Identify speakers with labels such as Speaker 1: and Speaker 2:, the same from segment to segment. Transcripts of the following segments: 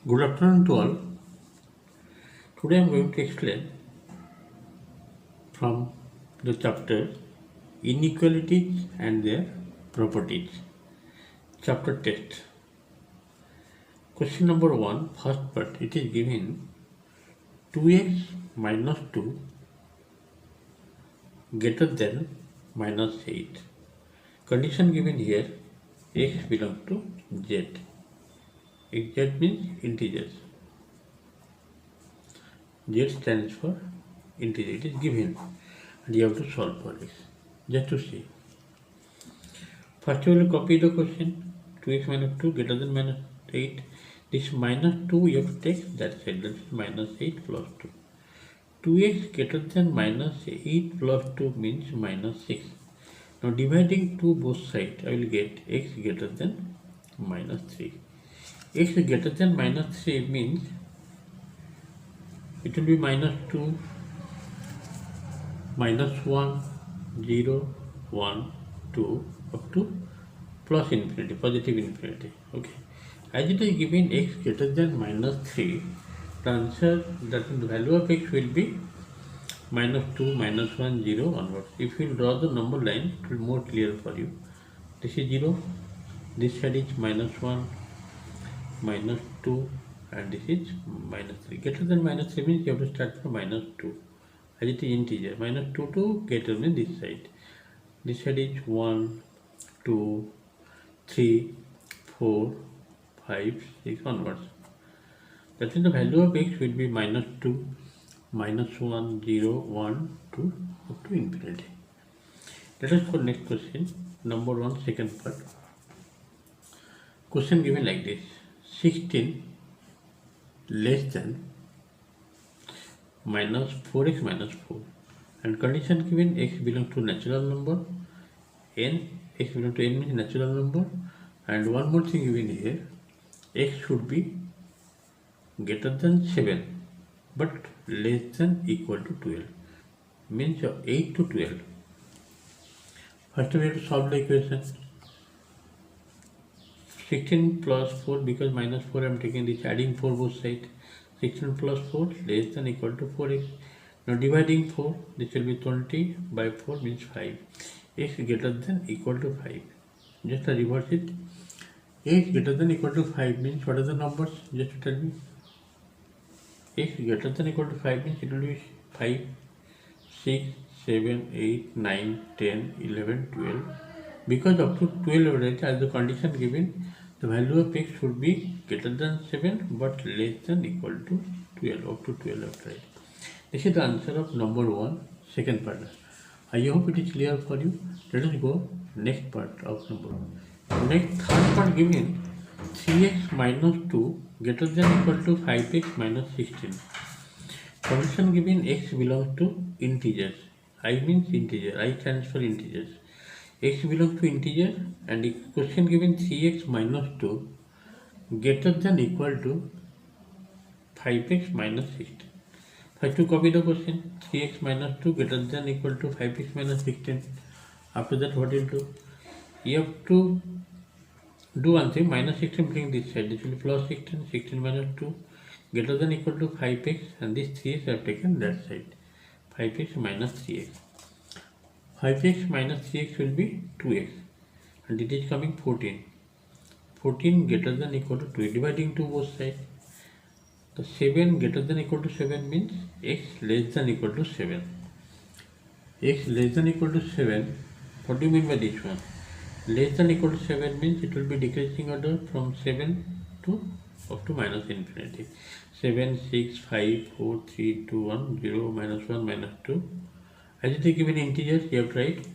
Speaker 1: Good afternoon to all. Today I am going to explain from the chapter Inequalities and their Properties. Chapter test. Question number 1, first part. It is given 2x minus 2 greater than minus 8. Condition given here, x belongs to z. Z means integers. Z stands for integer. It is given and you have to solve for this. Just to see. First we will copy the question. 2x minus 2 greater than minus 8. This minus 2 you have to take that side. That is minus 8 plus 2. 2x greater than minus 8 plus 2 means minus 6. Now dividing 2 both sides, I will get x greater than minus 3. X greater than minus 3 means it will be minus 2, minus 1, 0, 1, 2 up to plus infinity, positive infinity. Okay. As it is given x greater than minus 3, the answer, that the value of x will be minus 2, minus 1, 0 onwards. If you draw the number line, it will be more clear for you. This is 0, this side is minus 1, minus 2, and this is minus 3. Greater than minus 3 means you have to start from minus 2. As it is integer, minus 2 to greater than this side. This side is 1, 2, 3, 4, 5, 6 onwards. That is the value of x will be minus 2, minus 1, 0, 1, 2 up to infinity. Let us go next question. Number 1, second part. Question given like this. 16 less than minus 4x minus 4. And condition given x belongs to natural number. N, x belongs to n means natural number. And one more thing given here. X should be greater than 7 but less than equal to 12 means 8 to 12. First we have to solve the equation. 16 plus 4, because minus 4 I am taking this, adding 4 both sides. 16 plus 4 less than equal to 4x. Now dividing 4, this will be 20 by 4 means 5. X greater than equal to 5. Just reverse it. X greater than equal to 5 means what are the numbers? Just tell me. X greater than equal to 5 means it will be 5, 6, 7, 8, 9, 10, 11, 12. Because up to 12 already, as the condition given, the value of x should be greater than 7 but less than equal to 12, up to 12 after it. This is the answer of number 1, second part. I hope it is clear for you. Let us go next part of number 1. Next, third part given 3x minus 2 greater than equal to 5x minus 16. Condition given x belongs to integers. I means integer. I stands for integers. X belongs to integer and the question given 3x minus 2 greater than equal to 5x minus 16. First to copy the question. 3x minus 2 greater than equal to 5x minus 16. After that what will do? You have to do one thing. Minus 16 bring this side. This will be plus 16. 16 minus 2 greater than equal to 5x and this 3x I have taken that side. 5x minus 3x. 5x minus 3x will be 2x and it is coming 14. 14 greater than equal to 2. Dividing 2 both sides. The 7 greater than equal to 7 means x less than equal to 7. X less than equal to 7. What do you mean by this one? Less than equal to 7 means it will be decreasing order from 7 to up to minus infinity. 7, 6, 5, 4, 3, 2, 1, 0, minus 1, minus 2. As it is given integers, you have to write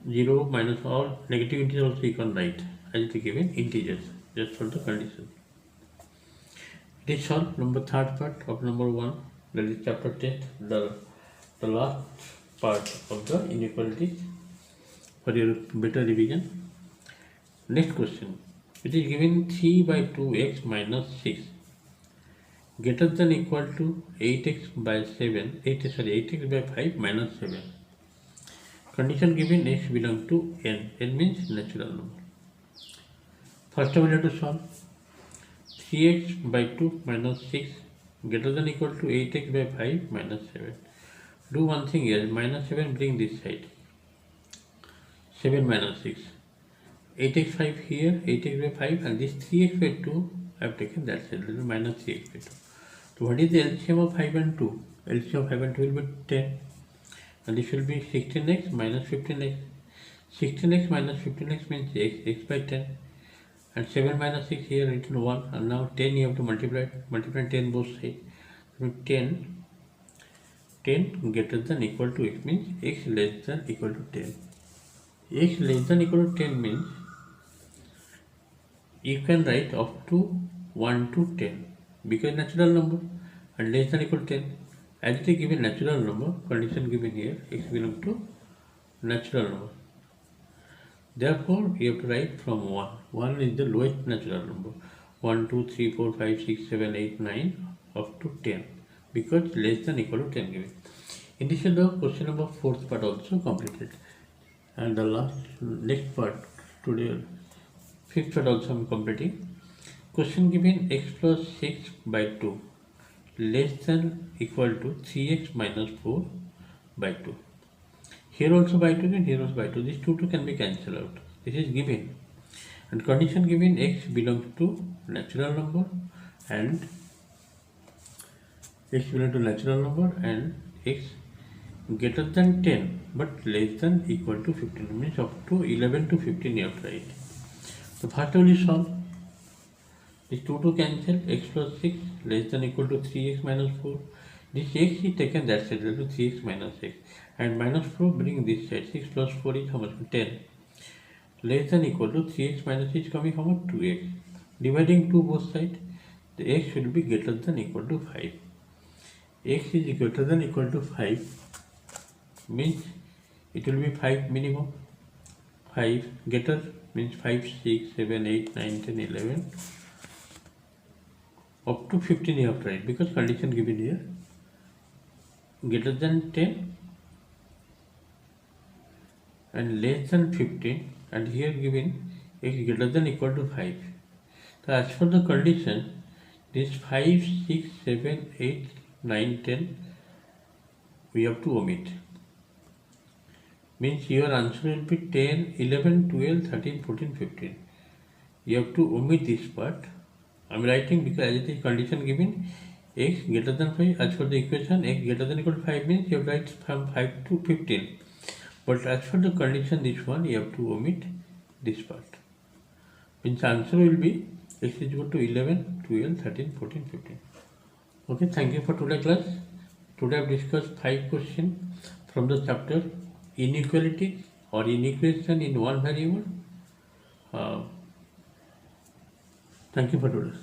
Speaker 1: 0, minus all negative integers also you can write as it is given integers, just for the condition. It is solved. Number third part of number 1, that is chapter 10, the last part of the inequalities for your better revision. Next question. It is given 3 by 2x minus 6 greater than equal to 8x by 7, 8x by 5 minus 7. Condition given x belongs to n. N means natural number. First of all, we have to solve. 3x by 2 minus 6 greater than equal to 8x by 5 minus 7. Do one thing here, minus 7 bring this side, 7 minus 6. 8x 5 here, 8x by 5, and this 3x by 2 I have taken that side, minus 3x by 2. So what is the LCM of 5 and 2? LCM of 5 and 2 will be 10, and this will be 16x minus 15x. 16x minus 15x means x by 10, and 7 minus 6 here written 1, and now 10 you have to multiply 10 both sides. So 10 greater than equal to x means x less than equal to 10. X less than equal to 10 means you can write up to 1 to 10 because natural number, and less than equal to 10. As it is given natural number, condition given here, x belongs to natural number. Therefore, we have to write from 1. 1 is the lowest natural number. 1, 2, 3, 4, 5, 6, 7, 8, 9 up to 10 because less than equal to 10 given. In this is the question number 4th part also completed. And the next part today, 5th part also I am completing. Question given x plus 6 by 2 less than equal to 3x minus 4 by 2. Here also by 2 and here also by 2. These two can be cancelled out. This is given. And condition given, x belongs to natural number and x greater than 10 but less than equal to 15. Means up to 11 to 15 you have to write. So first we will solve. This 2 cancel, x plus 6 less than equal to 3x minus 4. This x is taken that side, to 3x minus x. And minus 4 bring this side. 6 plus 4 is how much? 10. Less than equal to 3x minus is coming how much? 2x. Dividing 2 both sides, the x should be greater than equal to 5. X is greater than equal to 5 means it will be 5 minimum. 5 greater means 5, 6, 7, 8, 9, 10, 11. Up to 15 you have to write because condition given here. Greater than 10 and less than 15, and here given x greater than equal to 5. So as for the condition, this 5, 6, 7, 8, 9, 10 we have to omit. Means your answer will be 10, 11, 12, 13, 14, 15. You have to omit this part. I am writing because as it is condition given, x greater than 5, as for the equation, x greater than equal to 5 means you have to write from 5 to 15. But as for the condition, this one, you have to omit this part. Means answer will be x is equal to 11, 12, 13, 14, 15. Okay, thank you for today's class. Today I have discussed 5 questions from the chapter Inequality or Inequation in one variable. Thank you for today.